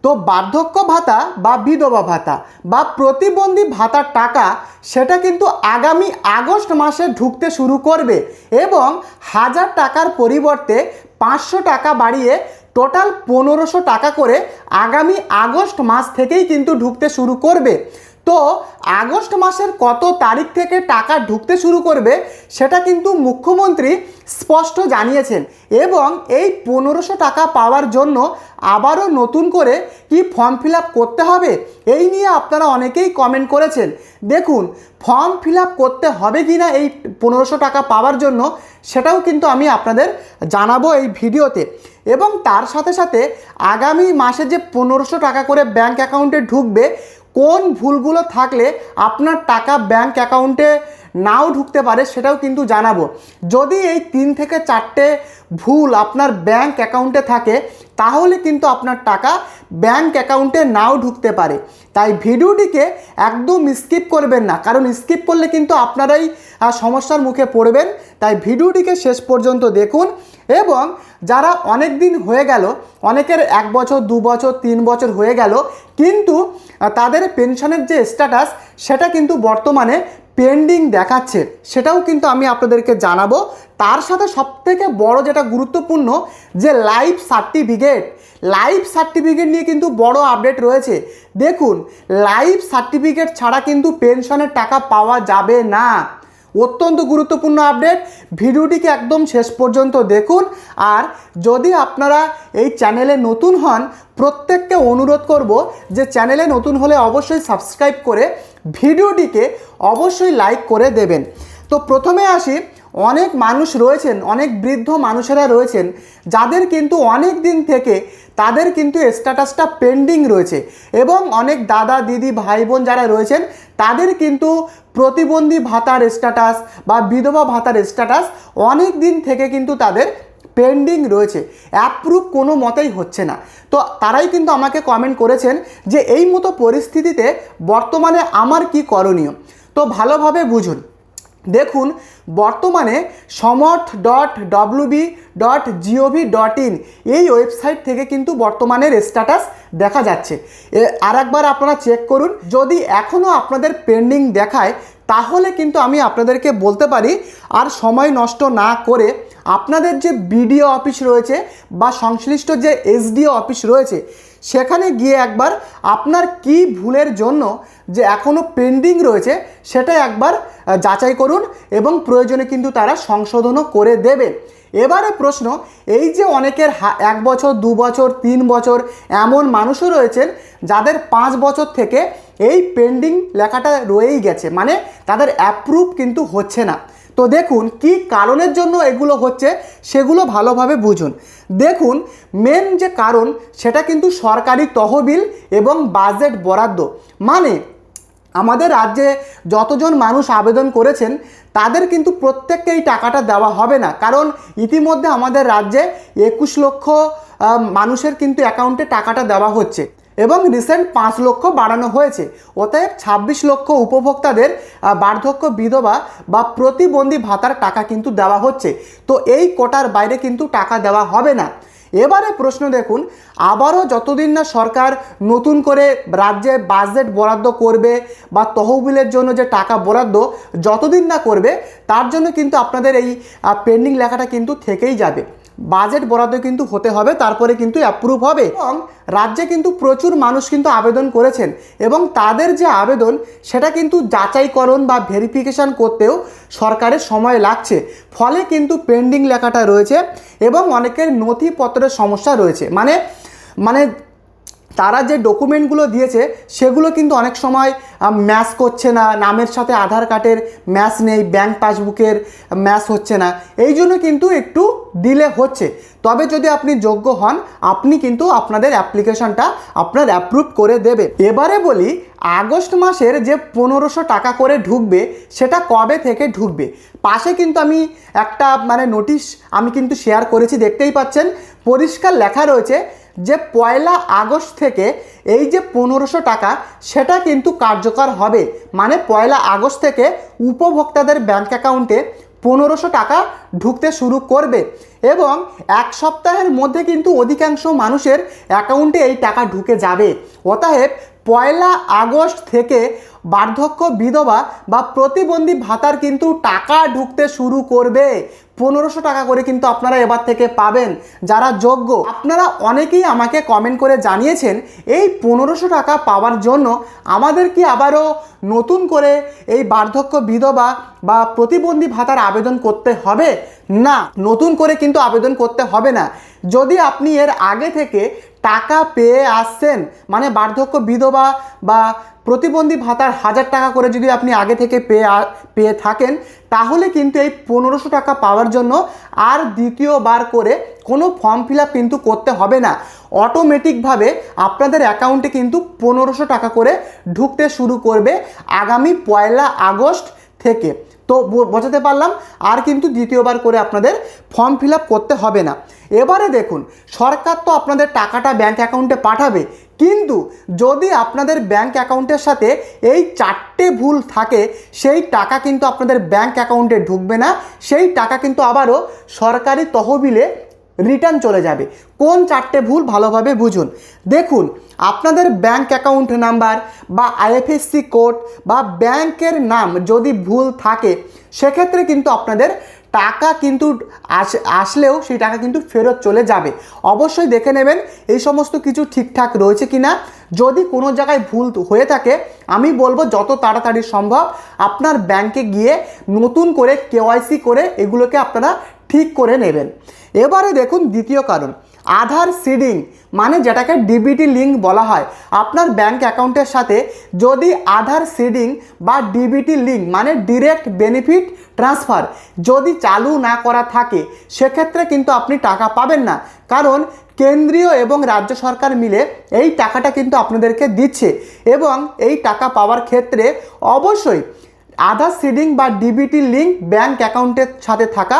তো বার্ধক্য ভাতা বা বিধবা ভাতা বা প্রতিবন্ধী ভাতার টাকা সেটা কিন্তু আগামী আগস্ট মাসে ঢুকতে শুরু করবে এবং 1000 টাকার পরিবর্তে 500 টাকা বাড়িয়ে টোটাল 1500 টাকা করে আগামী আগস্ট মাস থেকেই কিন্তু ঢুকতে শুরু করবে। তো আগস্ট মাসের কত তারিখ থেকে টাকা ঢুকতে শুরু করবে সেটা কিন্তু মুখ্যমন্ত্রী স্পষ্ট জানিয়েছেন এবং এই 1500 টাকা পাওয়ার জন্য আবারও নতুন করে কি ফর্ম ফিল আপ করতে হবে এই নিয়ে আপনারা অনেকেই কমেন্ট করেছেন। দেখুন, ফর্ম ফিল আপ করতে হবে কি না এই 1500 টাকা পাওয়ার জন্য সেটাও কিন্তু আমি আপনাদের জানাবো এই ভিডিওতে এবং তার সাথে সাথে আগামী মাসে যে 1500 টাকা করে ব্যাংক অ্যাকাউন্টে ঢুকবে কোন ভুলগুলো থাকলে আপনার টাকা ব্যাংক অ্যাকাউন্টে নাও ঢুকতে পারে সেটাও কিন্তু জানাবো। যদি এই 3 থেকে 4টে ভুল আপনার ব্যাংক অ্যাকাউন্টে থাকে তাহলে কিন্তু আপনার টাকা ব্যাংক অ্যাকাউন্টে নাও ঢুকতে পারে। তাই ভিডিওটিকে একদম স্কিপ করবেন না, কারণ স্কিপ করলে কিন্তু আপনারাই সমস্যার মুখে পড়বেন। তাই ভিডিওটিকে শেষ পর্যন্ত দেখুন এবং যারা অনেক দিন হয়ে গেল, অনেকের 1 বছর 2 বছর 3 বছর হয়ে গেল কিন্তু তাদের পেনশনের যে স্ট্যাটাস সেটা কিন্তু বর্তমানে পেন্ডিং দেখাচ্ছে, সেটাও কিন্তু আমি আপনাদেরকে জানাবো। তার সাথে সবথেকে বড় যেটা গুরুত্বপূর্ণ যে লাইফ সার্টিফিকেট নিয়ে কিন্তু বড় আপডেট রয়েছে। দেখুন, লাইফ সার্টিফিকেট ছাড়া কিন্তু পেনশনের টাকা পাওয়া যাবে না। অত্যন্ত গুরুত্বপূর্ণ আপডেট, ভিডিওটিকে একদম শেষ পর্যন্ত দেখুন। আর যদি আপনারা এই চ্যানেলে নতুন হন প্রত্যেককে অনুরোধ করব যে চ্যানেলে নতুন হলে অবশ্যই সাবস্ক্রাইব করে ভিডিওটিকে অবশ্যই লাইক করে দেবেন। তো প্রথমে আসি, অনেক মানুষ রয়েছেন, অনেক বৃদ্ধ মানুষেরা রয়েছেন যাদের কিন্তু অনেক দিন থেকে তাদের কিন্তু স্ট্যাটাসটা পেন্ডিং রয়েছে এবং অনেক দাদা দিদি ভাই বোন যারা রয়েছেন তাদের কিন্তু প্রতিবন্ধী ভাতার স্ট্যাটাস বা বিধবা ভাতার স্ট্যাটাস অনেক দিন থেকে কিন্তু তাদের পেন্ডিং রয়েছে, অ্যাপ্রুভ কোনো মতেই হচ্ছে না। তো তারাই কিন্তু আমাকে কমেন্ট করেছেন যে এই মতো পরিস্থিতিতে বর্তমানে আমার কি করণীয়। তো ভালোভাবে বুঝুন। দেখুন, বর্তমানে samarth.wb.gov.in এই ওয়েবসাইট থেকে কিন্তু বর্তমানের স্ট্যাটাস দেখা যাচ্ছে। আর একবার আপনারা চেক করুন, যদি এখনও আপনাদের পেন্ডিং দেখায় তাহলে কিন্তু আমি আপনাদেরকে বলতে পারি আর সময় নষ্ট না করে আপনাদের যে বিডিও অফিস রয়েছে বা সংশ্লিষ্ট যে এসডিও অফিস রয়েছে সেখানে গিয়ে একবার আপনার কি ভুলের জন্য যে এখনও পেন্ডিং রয়েছে সেটা একবার যাচাই করুন এবং প্রয়োজনে কিন্তু তারা সংশোধনও করে দেবে। এবারে প্রশ্ন, এই যে অনেকের 1 বছর 2 বছর 3 বছর এমন মানুষও রয়েছেন যাদের 5 বছর থেকে এই পেন্ডিং লেখাটা রয়েই গেছে, মানে তাদের অ্যাপ্রুভ কিন্তু হচ্ছে না। তো দেখুন কি কারণের জন্য এগুলো হচ্ছে সেগুলো ভালোভাবে বুঝুন। দেখুন, মেন যে কারণ সেটা কিন্তু সরকারি তহবিল এবং বাজেট বরাদ্দ। মানে আমাদের রাজ্যে যতজন মানুষ আবেদন করেছেন তাদের কিন্তু প্রত্যেককে এই টাকাটা দেওয়া হবে না, কারণ ইতিমধ্যে আমাদের রাজ্যে 21 লক্ষ মানুষের কিন্তু অ্যাকাউন্টে টাকাটা দেওয়া হচ্ছে এবং রিসেন্ট 5 লক্ষ বাড়ানো হয়েছে। অতএব 26 লক্ষ উপভোক্তাদের বার্ধক্য বিধবা বা প্রতিবন্ধী ভাতার টাকা কিন্তু দেওয়া হচ্ছে। তো এই কোটার বাইরে কিন্তু টাকা দেওয়া হবে না। এবারে প্রশ্ন দেখুন, আবারও যতদিন না সরকার নতুন করে রাজ্যে বাজেট বরাদ্দ করবে বা তহবিলের জন্য যে টাকা বরাদ্দ যতদিন না করবে তার জন্য কিন্তু আপনাদের এই পেন্ডিং লেখাটা কিন্তু থেকেই যাবে। বাজেট বরাদ্দ কিন্তু হতে হবে, তারপরে কিন্তু অ্যাপ্রুভ হবে। এবং রাজ্যে কিন্তু প্রচুর মানুষ কিন্তু আবেদন করেছেন এবং তাদের যে আবেদন সেটা কিন্তু যাচাইকরণ বা ভেরিফিকেশান করতেও সরকারের সময় লাগছে, ফলে কিন্তু পেন্ডিং লেখাটা রয়েছে এবং অনেকের নথিপত্রের সমস্যা রয়েছে। মানে তারা যে ডকুমেন্টগুলো দিয়েছে সেগুলো কিন্তু অনেক সময় ম্যাচ করছে না, নামের সাথে আধার কার্ডের ম্যাচ নেই, ব্যাংক পাসবুকের ম্যাচ হচ্ছে না, এই জন্য কিন্তু একটু ডিলে হচ্ছে। তবে যদি আপনি যোগ্য হন আপনি কিন্তু আপনাদের অ্যাপ্লিকেশনটা আপনার অ্যাপ্রুভ করে দেবে। এবারে বলি, আগস্ট মাসের যে 1500 টাকা করে ঢুকবে সেটা কবে থেকে ঢুকবে। পাশে কিন্তু আমি একটা নোটিশ আমি কিন্তু শেয়ার করেছি, দেখতেই পাচ্ছেন পরিষ্কার লেখা রয়েছে যে 1 আগস্ট থেকে এই যে 1500 টাকা সেটা কিন্তু কার্যকর হবে। মানে 1 আগস্ট থেকে উপভোক্তাদের ব্যাংক অ্যাকাউন্টে 1500 টাকা ঢুকতে শুরু করবে এবং এক সপ্তাহের মধ্যে কিন্তু অধিকাংশ মানুষের অ্যাকাউন্টে এই টাকা ঢুকে যাবে। অতএব 1 আগস্ট থেকে বার্ধক্য বিধবা বা প্রতিবন্ধী ভাতার কিন্তু টাকা ঢুকতে শুরু করবে। 1500 টাকা করে কিন্তু আপনারা এবার থেকে পাবেন যারা যোগ্য। আপনারা অনেকেই আমাকে কমেন্ট করে জানিয়েছেন এই 1500 টাকা পাওয়ার জন্য আমাদের কি আবারও নতুন করে এই বার্ধক্য বিধবা বা প্রতিবন্ধী ভাতার আবেদন করতে হবে? না, নতুন করে কিন্তু আবেদন করতে হবে না। যদি আপনি এর আগে থেকে টাকা পেয়ে আসছেন, মানে বার্ধক্য বিধবা বা প্রতিবন্ধী ভাতার 1000 টাকা করে যদি আপনি আগে থেকে পেয়ে থাকেন, তাহলে কিন্তু এই 1500 টাকা পাওয়ার জন্য আর দ্বিতীয়বার করে কোনো ফর্ম ফিল আপ কিন্তু করতে হবে না। অটোমেটিকভাবে আপনাদের অ্যাকাউন্টে কিন্তু 1500 টাকা করে ঢুকতে শুরু করবে আগামী 1 আগস্ট থেকে। তো বোঝাতে পারলাম, আর কিন্তু দ্বিতীয়বার করে আপনাদের ফর্ম ফিল আপ করতে হবে না। এবারে দেখুন, সরকার তো আপনাদের টাকাটা ব্যাঙ্ক অ্যাকাউন্টে পাঠাবে, কিন্তু যদি আপনাদের ব্যাঙ্ক অ্যাকাউন্টের সাথে এই 4টে ভুল থাকে, সেই টাকা কিন্তু আপনাদের ব্যাঙ্ক অ্যাকাউন্টে ঢুকবে না, সেই টাকা কিন্তু আবারও সরকারি তহবিলে রিটার্ন চলে যাবে। কোন 4টে ভুল ভালোভাবে বুঝুন। দেখুন, আপনাদের ব্যাঙ্ক অ্যাকাউন্ট নাম্বার বা আইএফএসসি কোড বা ব্যাংকের নাম যদি ভুল থাকে, সেক্ষেত্রে কিন্তু আপনাদের টাকা কিন্তু আসলেও সেই টাকা কিন্তু ফেরত চলে যাবে। অবশ্যই দেখে নেবেন এই সমস্ত কিছু ঠিকঠাক রয়েছে কিনা। যদি কোনো জায়গায় ভুল হয়ে থাকে, আমি বলবো যত তাড়াতাড়ি সম্ভব আপনার ব্যাংকে গিয়ে নতুন করে কেওয়াইসি করে এগুলোকে আপনারা ঠিক করে নেবেন। এবারে দেখুন দ্বিতীয় কারণ, আধার সিডিং, মানে যেটাকে ডিবিটি লিঙ্ক বলা হয়। আপনার ব্যাঙ্ক অ্যাকাউন্টের সাথে যদি আধার সিডিং বা ডিবিটি লিঙ্ক মানে ডিরেক্ট বেনিফিট ট্রান্সফার যদি চালু না করা থাকে, সেক্ষেত্রে কিন্তু আপনি টাকা পাবেন না। কারণ কেন্দ্রীয় এবং রাজ্য সরকার মিলে এই টাকাটা কিন্তু আপনাদেরকে দিচ্ছে এবং এই টাকা পাওয়ার ক্ষেত্রে অবশ্যই আধার সিডিং বা ডিবিটি লিঙ্ক ব্যাঙ্ক অ্যাকাউন্টের সাথে থাকা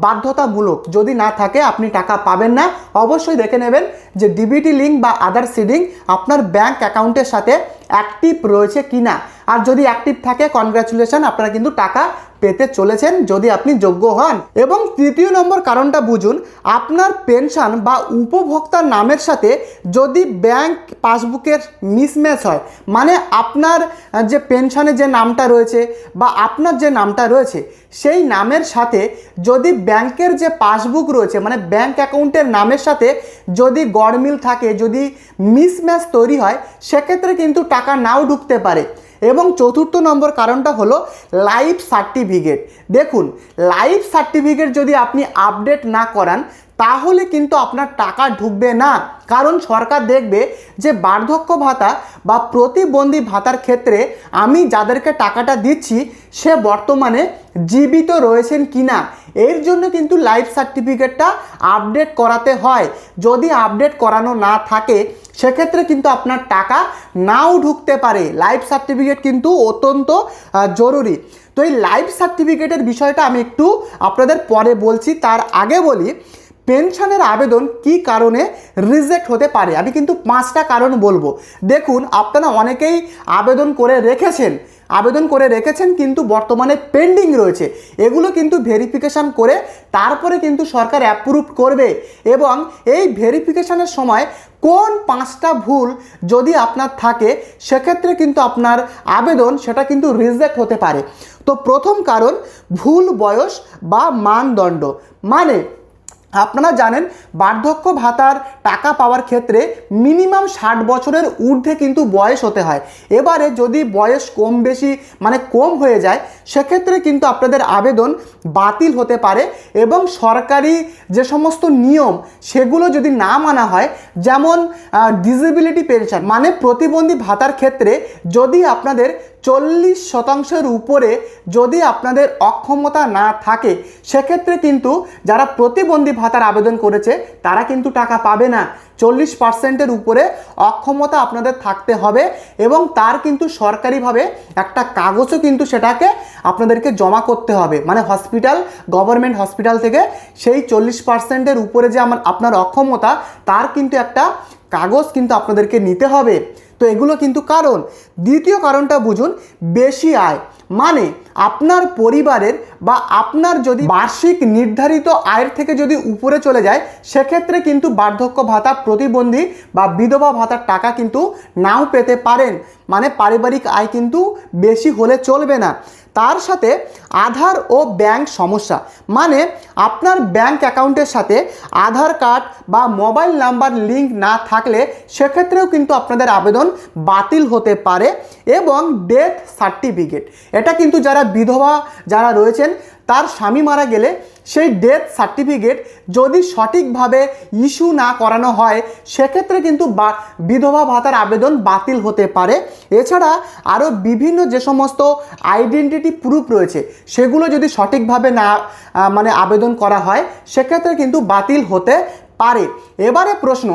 বাধ্যতামূলক। যদি না থাকে আপনি টাকা পাবেন না। অবশ্যই দেখে নেবেন যে ডিবিটি লিঙ্ক বা আধার সিডিং আপনার ব্যাঙ্ক অ্যাকাউন্টের সাথে অ্যাক্টিভ রয়েছে কিনা। আর যদি অ্যাক্টিভ থাকে, কনগ্রাচুলেশন, আপনারা কিন্তু টাকা পেতে চলেছেন যদি আপনি যোগ্য হন। এবং তৃতীয় নম্বর কারণটা বুঝুন, আপনার পেনশন বা উপভোক্তার নামের সাথে যদি ব্যাংক পাসবুকের মিসম্যাচ হয়, মানে আপনার যে পেনশনে যে নামটা রয়েছে বা আপনার যে নামটা রয়েছে সেই নামের সাথে যদি ব্যাংকের যে পাসবুক রয়েছে মানে ব্যাংক অ্যাকাউন্টের নামের সাথে যদি গড়মিল থাকে, যদি মিসম্যাচ তৈরি হয়, সেক্ষেত্রে কিন্তু টাকা নাও ঢুকতে পারে। এবং চতুর্থ নম্বর কারণটা হলো লাইফ সার্টিফিকেট। দেখুন, লাইফ সার্টিফিকেট যদি আপনি আপডেট না করান, তাহলে কিন্তু আপনার টাকা ঢুকবে না। কারণ সরকার দেখবে যে বার্ধক্য ভাতা বা প্রতিবন্ধী ভাতার ক্ষেত্রে আমি যাদেরকে টাকাটা দিচ্ছি সে বর্তমানে জীবিত রয়েছেন কিনা। এর জন্য কিন্তু লাইফ সার্টিফিকেটটা আপডেট করাতে হয়। যদি আপডেট করানো না থাকে, সেক্ষেত্রে কিন্তু আপনার টাকা নাও ঢুকতে পারে। লাইফ সার্টিফিকেট কিন্তু অত্যন্ত জরুরি। তো এই লাইফ সার্টিফিকেটের বিষয়টা আমি একটু আপনাদের পরে বলছি। তার আগে বলি, পেনশনের আবেদন কি কারণে রিজেক্ট হতে পারে। আমি কিন্তু 5টা কারণ বলবো। দেখুন, আপনারা অনেকেই আবেদন করে রেখেছেন কিন্তু বর্তমানে পেন্ডিং রয়েছে। এগুলো কিন্তু ভেরিফিকেশান করে তারপরে কিন্তু সরকার অ্যাপ্রুভ করবে। এবং এই ভেরিফিকেশানের সময় কোন 5টা ভুল যদি আপনার থাকে, সেক্ষেত্রে কিন্তু আপনার আবেদন সেটা কিন্তু রিজেক্ট হতে পারে। তো প্রথম কারণ, ভুল বয়স বা মানদণ্ড। মানে আপনারা জানেন বার্ধক্য ভাতার টাকা পাওয়ার ক্ষেত্রে মিনিমাম 60 বছরের ঊর্ধ্বে কিন্তু বয়স হতে হয়। এবারে যদি বয়স কম হয়ে যায়, সেক্ষেত্রে কিন্তু আপনাদের আবেদন বাতিল হতে পারে। এবং সরকারি যে সমস্ত নিয়ম সেগুলো যদি না মানা হয়, যেমন ডিসেবিলিটি পেনশন মানে প্রতিবন্ধী ভাতার ক্ষেত্রে যদি আপনাদের 40% উপরে যদি আপনাদের অক্ষমতা না থাকে, সেক্ষেত্রে কিন্তু যারা প্রতিবন্ধী ভাতার আবেদন করেছে তারা কিন্তু টাকা পাবে না। 40%-এর উপরে অক্ষমতা আপনাদের থাকতে হবে এবং তার কিন্তু সরকারিভাবে একটা কাগজও কিন্তু সেটাকে আপনাদেরকে জমা করতে হবে। মানে গভর্নমেন্ট হসপিটাল থেকে সেই 40%-এর উপরে যে আপনার অক্ষমতা, তার কিন্তু একটা কাগজ কিন্তু আপনাদেরকে নিতে হবে। তো এগুলো কিন্তু কারণ। দ্বিতীয় কারণটা বুঝুন, বেশি আয়। মানে আপনার পরিবারের বা আপনার যদি বার্ষিক নির্ধারিত আয়ের থেকে যদি উপরে চলে যায়, সেক্ষেত্রে কিন্তু বার্ধক্য ভাতা, প্রতিবন্ধী বা বিধবা ভাতার টাকা কিন্তু নাও পেতে পারেন। মানে পারিবারিক আয় কিন্তু বেশি হলে চলবে না। তার সাথে আধার ও ব্যাংক সমস্যা, মানে আপনার ব্যাংক অ্যাকাউন্টের সাথে আধার কার্ড বা মোবাইল নাম্বার লিঙ্ক না থাকলে সেক্ষেত্রেও কিন্তু আপনাদের আবেদন বাতিল হতে পারে। এবং ডেথ সার্টিফিকেট, এটা কিন্তু যারা বিধবা যারা রয়েছেন তার স্বামী মারা গেলে সেই ডেথ সার্টিফিকেট যদি সঠিকভাবে ইস্যু না করানো হয়, সেক্ষেত্রে কিন্তু বিধবা ভাতার আবেদন বাতিল হতে পারে। এছাড়া আরও বিভিন্ন যে সমস্ত আইডেন্টিটি প্রুফ রয়েছে, সেগুলো যদি সঠিকভাবে না আবেদন করা হয়, সেক্ষেত্রে কিন্তু বাতিল হতে পারে। এবারে প্রশ্ন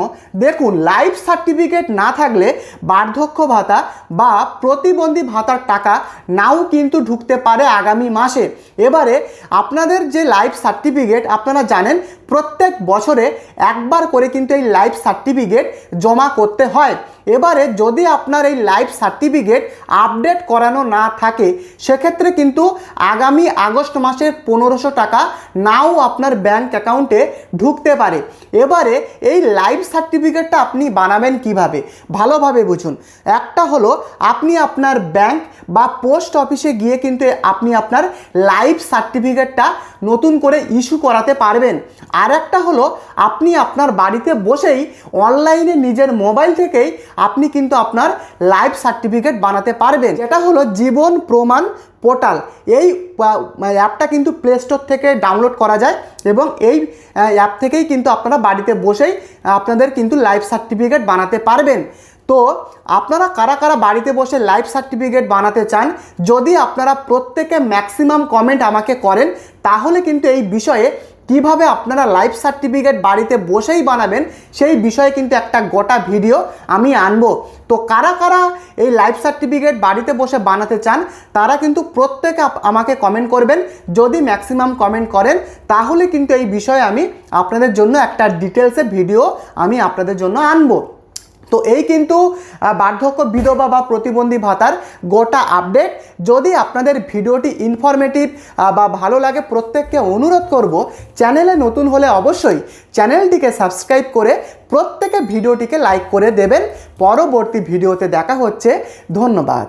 দেখুন, লাইফ সার্টিফিকেট না থাকলে বার্ধক্য ভাতা বা প্রতিবন্ধী ভাতার টাকা নাও কিন্তু ঢুকতে পারে আগামী মাসে। এবারে আপনাদের যে লাইফ সার্টিফিকেট, আপনারা জানেন প্রত্যেক বছরে একবার করে কিন্তু এই লাইফ সার্টিফিকেট জমা করতে হয়। এবারে যদি আপনার এই লাইফ সার্টিফিকেট আপডেট করানো না থাকে, সেক্ষেত্রে কিন্তু আগামী আগস্ট মাসের 1500 টাকা নাও আপনার ব্যাংক অ্যাকাউন্টে ঢুকতে পারে। এবারে এই লাইফ সার্টিফিকেটটা আপনি বানাবেন কিভাবে, ভালোভাবে বুঝুন। একটা হলো আপনি আপনার ব্যাংক বা পোস্ট অফিসে গিয়ে কিন্তু আপনি আপনার লাইফ সার্টিফিকেটটা নতুন করে ইস্যু করাতে পারবেন। আর একটা হলো আপনি আপনার বাড়িতে বসেই অনলাইনে নিজের মোবাইল থেকেই আপনি কিন্তু আপনার লাইফ সার্টিফিকেট বানাতে পারবেন, যেটা হলো জীবন প্রমাণ পোর্টাল। এই অ্যাপটা কিন্তু প্লে স্টোর থেকে ডাউনলোড করা যায় এবং এই অ্যাপ থেকেই কিন্তু আপনারা বাড়িতে বসেই আপনাদের কিন্তু লাইফ সার্টিফিকেট বানাতে পারবেন। তো আপনারা কারা কারা বাড়িতে বসে লাইফ সার্টিফিকেট বানাতে চান, যদি আপনারা প্রত্যেকে ম্যাক্সিমাম কমেন্ট আমাকে করেন, তাহলে কিন্তু এই বিষয়ে কিভাবে আপনারা লাইফ সার্টিফিকেট বাড়িতে বসেই বানাবেন সেই বিষয়ে কিন্তু একটা গোটা ভিডিও আমি আনবো। তো কারা কারা এই লাইফ সার্টিফিকেট বাড়িতে বসে বানাতে চান, তারা কিন্তু প্রত্যেকে আমাকে কমেন্ট করবেন। যদি ম্যাক্সিমাম কমেন্ট করেন, তাহলে কিন্তু এই বিষয়ে আমি আপনাদের জন্য একটা ডিটেলসে ভিডিও আমি আপনাদের জন্য আনবো। তো এই কিন্তু বার্ধক্য, বিধবা বা প্রতিবন্ধী ভাতার গোটা আপডেট। যদি আপনাদের ভিডিওটি ইনফরমেটিভ বা ভালো লাগে, প্রত্যেককে অনুরোধ করব, চ্যানেলে নতুন হলে অবশ্যই চ্যানেলটিকে সাবস্ক্রাইব করে প্রত্যেকে ভিডিওটিকে লাইক করে দেবেন। পরবর্তী ভিডিওতে দেখা হচ্ছে। ধন্যবাদ।